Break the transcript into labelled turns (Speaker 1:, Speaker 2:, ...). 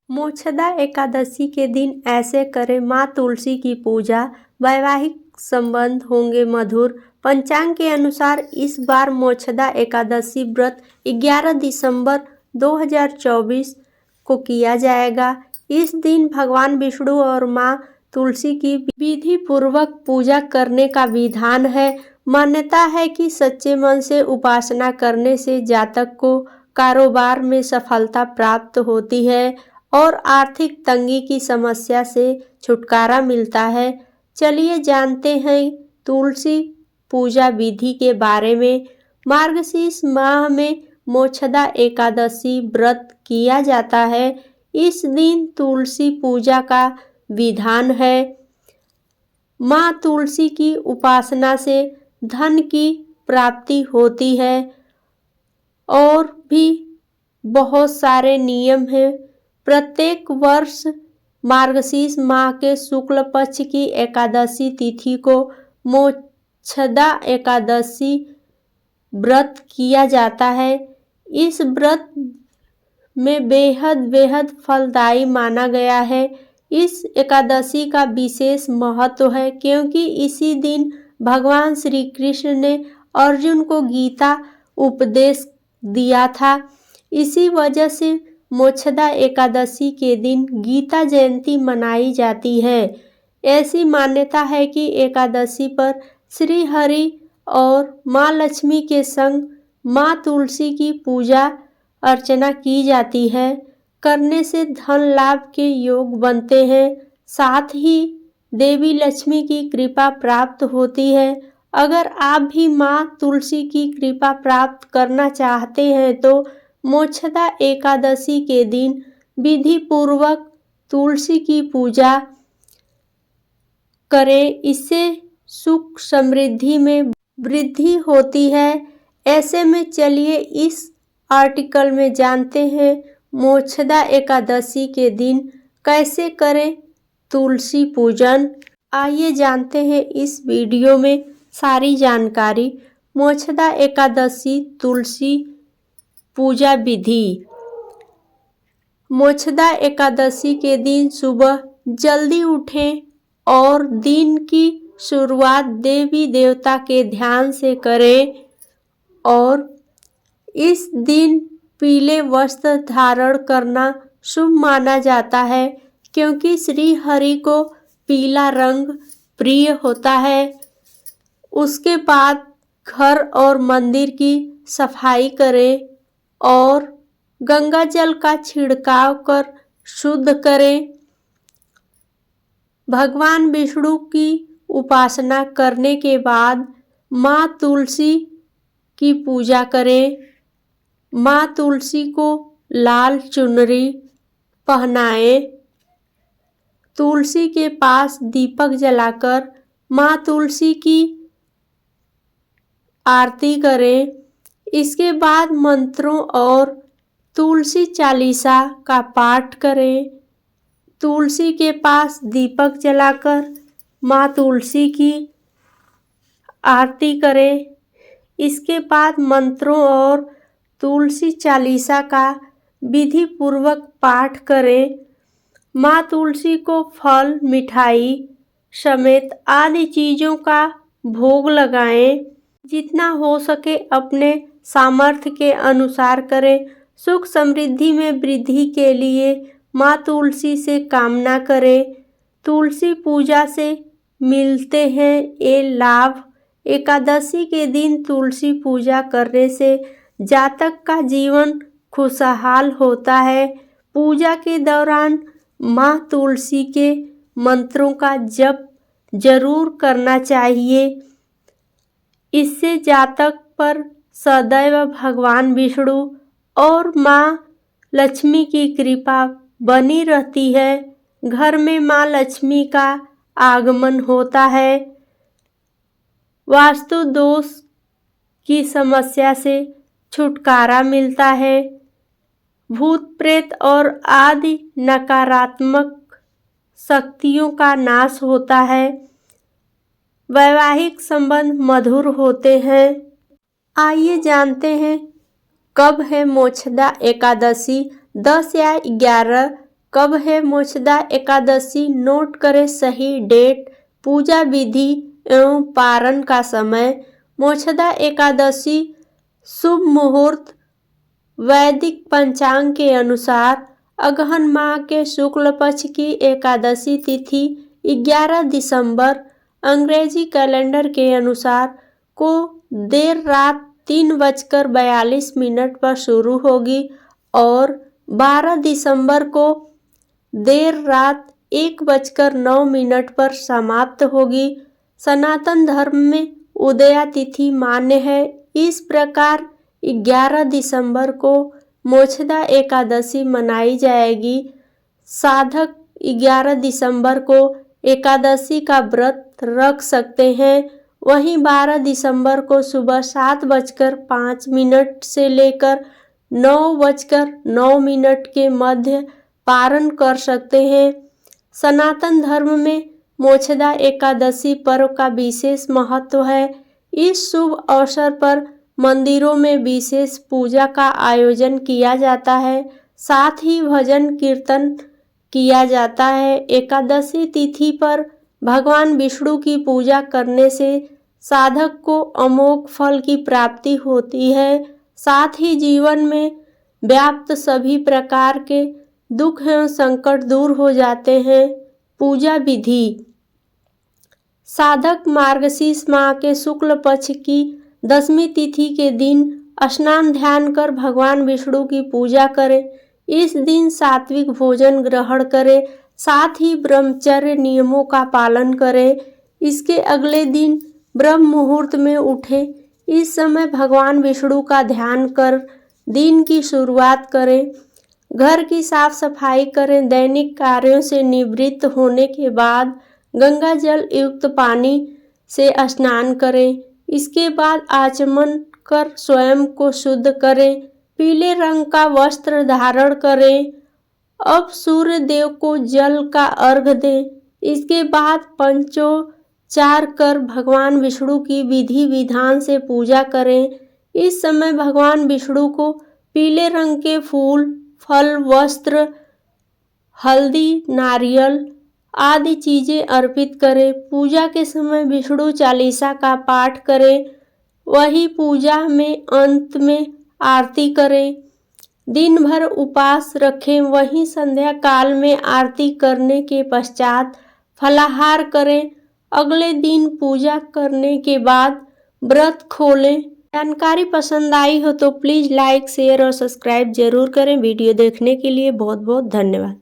Speaker 1: मोक्षदा एकादशी के दिन ऐसे करें माँ तुलसी की पूजा, वैवाहिक संबंध होंगे मधुर। पंचांग के अनुसार इस बार मोक्षदा एकादशी व्रत 11 दिसंबर 2024 को किया जाएगा। इस दिन भगवान विष्णु और माँ तुलसी की विधि पूर्वक पूजा करने का विधान है। मान्यता है कि सच्चे मन से उपासना करने से जातक को कारोबार में सफलता प्राप्त होती है और आर्थिक तंगी की समस्या से छुटकारा मिलता है। चलिए जानते हैं तुलसी पूजा विधि के बारे में। मार्गशीर्ष माह में मोक्षदा एकादशी व्रत किया जाता है। इस दिन तुलसी पूजा का विधान है। माँ तुलसी की उपासना से धन की प्राप्ति होती है और भी बहुत सारे नियम हैं। प्रत्येक वर्ष मार्गशीर्ष माह के शुक्ल पक्ष की एकादशी तिथि को मोक्षदा एकादशी व्रत किया जाता है। इस व्रत में बेहद फलदायी माना गया है। इस एकादशी का विशेष महत्व है क्योंकि इसी दिन भगवान श्री कृष्ण ने अर्जुन को गीता उपदेश दिया था। इसी वजह से मोक्षदा एकादशी के दिन गीता जयंती मनाई जाती है। ऐसी मान्यता है कि एकादशी पर श्री हरि और माँ लक्ष्मी के संग माँ तुलसी की पूजा अर्चना की जाती है। करने से धन लाभ के योग बनते हैं, साथ ही देवी लक्ष्मी की कृपा प्राप्त होती है। अगर आप भी माँ तुलसी की कृपा प्राप्त करना चाहते हैं तो मोक्षदा एकादशी के दिन विधि पूर्वक तुलसी की पूजा करें। इससे सुख समृद्धि में वृद्धि होती है। ऐसे में चलिए इस आर्टिकल में जानते हैं मोक्षदा एकादशी के दिन कैसे करें तुलसी पूजन। आइए जानते हैं इस वीडियो में सारी जानकारी। मोक्षदा एकादशी तुलसी पूजा विधि। मोक्षदा एकादशी के दिन सुबह जल्दी उठें और दिन की शुरुआत देवी देवता के ध्यान से करें और इस दिन पीले वस्त्र धारण करना शुभ माना जाता है क्योंकि श्री हरि को पीला रंग प्रिय होता है। उसके बाद घर और मंदिर की सफाई करें और गंगा जल का छिड़काव कर शुद्ध करें। भगवान विष्णु की उपासना करने के बाद माँ तुलसी की पूजा करें। माँ तुलसी को लाल चुनरी पहनाएं। तुलसी के पास दीपक जलाकर माँ तुलसी की आरती करें। इसके बाद मंत्रों और तुलसी चालीसा का पाठ करें। तुलसी के पास दीपक जलाकर माँ तुलसी की आरती करें। इसके बाद मंत्रों और तुलसी चालीसा का विधि पूर्वक पाठ करें। माँ तुलसी को फल, मिठाई समेत आदि चीज़ों का भोग लगाएं। जितना हो सके अपने सामर्थ्य के अनुसार करें। सुख समृद्धि में वृद्धि के लिए माँ तुलसी से कामना करें। तुलसी पूजा से मिलते हैं ये लाभ। एकादशी के दिन तुलसी पूजा करने से जातक का जीवन खुशहाल होता है। पूजा के दौरान माँ तुलसी के मंत्रों का जप जरूर करना चाहिए। इससे जातक पर सदैव भगवान विष्णु और माँ लक्ष्मी की कृपा बनी रहती है। घर में माँ लक्ष्मी का आगमन होता है। वास्तु दोष की समस्या से छुटकारा मिलता है। भूत प्रेत और आदि नकारात्मक शक्तियों का नाश होता है। वैवाहिक संबंध मधुर होते हैं। आइए जानते हैं कब है मोक्षदा एकादशी। 10 या 11 कब है मोक्षदा एकादशी, नोट करें सही डेट, पूजा विधि एवं पारण का समय। मोक्षदा एकादशी शुभ मुहूर्त वैदिक पंचांग के अनुसार अगहन माह के शुक्ल पक्ष की एकादशी तिथि 11 दिसंबर अंग्रेजी कैलेंडर के अनुसार को देर रात 3:42 पर शुरू होगी और 12 दिसंबर को देर रात 1:09 पर समाप्त होगी। सनातन धर्म में उदया तिथि मान्य है। इस प्रकार 11 दिसंबर को मोक्षदा एकादशी मनाई जाएगी। साधक 11 दिसंबर को एकादशी का व्रत रख सकते हैं। वहीं 12 दिसंबर को सुबह 7:05 से लेकर 9:09 के मध्य पारण कर सकते हैं। सनातन धर्म में मोक्षदा एकादशी पर्व का विशेष महत्व है। इस शुभ अवसर पर मंदिरों में विशेष पूजा का आयोजन किया जाता है, साथ ही भजन कीर्तन किया जाता है। एकादशी तिथि पर भगवान विष्णु की पूजा करने से साधक को अमोघ फल की प्राप्ति होती है। साथ ही जीवन में व्याप्त सभी प्रकार के दुख एवं संकट दूर हो जाते हैं। पूजा विधि: साधक मार्गशीर्ष माह के शुक्ल पक्ष की 10वीं तिथि के दिन स्नान ध्यान कर भगवान विष्णु की पूजा करें। इस दिन सात्विक भोजन ग्रहण करें, साथ ही ब्रह्मचर्य नियमों का पालन करें। इसके अगले दिन ब्रह्म मुहूर्त में उठें। इस समय भगवान विष्णु का ध्यान कर दिन की शुरुआत करें। घर की साफ सफाई करें। दैनिक कार्यों से निवृत्त होने के बाद गंगा जल युक्त पानी से स्नान करें। इसके बाद आचमन कर स्वयं को शुद्ध करें। पीले रंग का वस्त्र धारण करें। अब सूर्य देव को जल का अर्घ दें। इसके बाद पंचोच्चार कर भगवान विष्णु की विधि विधान से पूजा करें। इस समय भगवान विष्णु को पीले रंग के फूल, फल, वस्त्र, हल्दी, नारियल आदि चीजें अर्पित करें। पूजा के समय विष्णु चालीसा का पाठ करें। वही पूजा में अंत में आरती करें। दिन भर उपवास रखें। वहीं संध्या काल में आरती करने के पश्चात फलाहार करें। अगले दिन पूजा करने के बाद व्रत खोलें। जानकारी पसंद आई हो तो प्लीज़ लाइक, शेयर और सब्सक्राइब जरूर करें। वीडियो देखने के लिए बहुत बहुत धन्यवाद।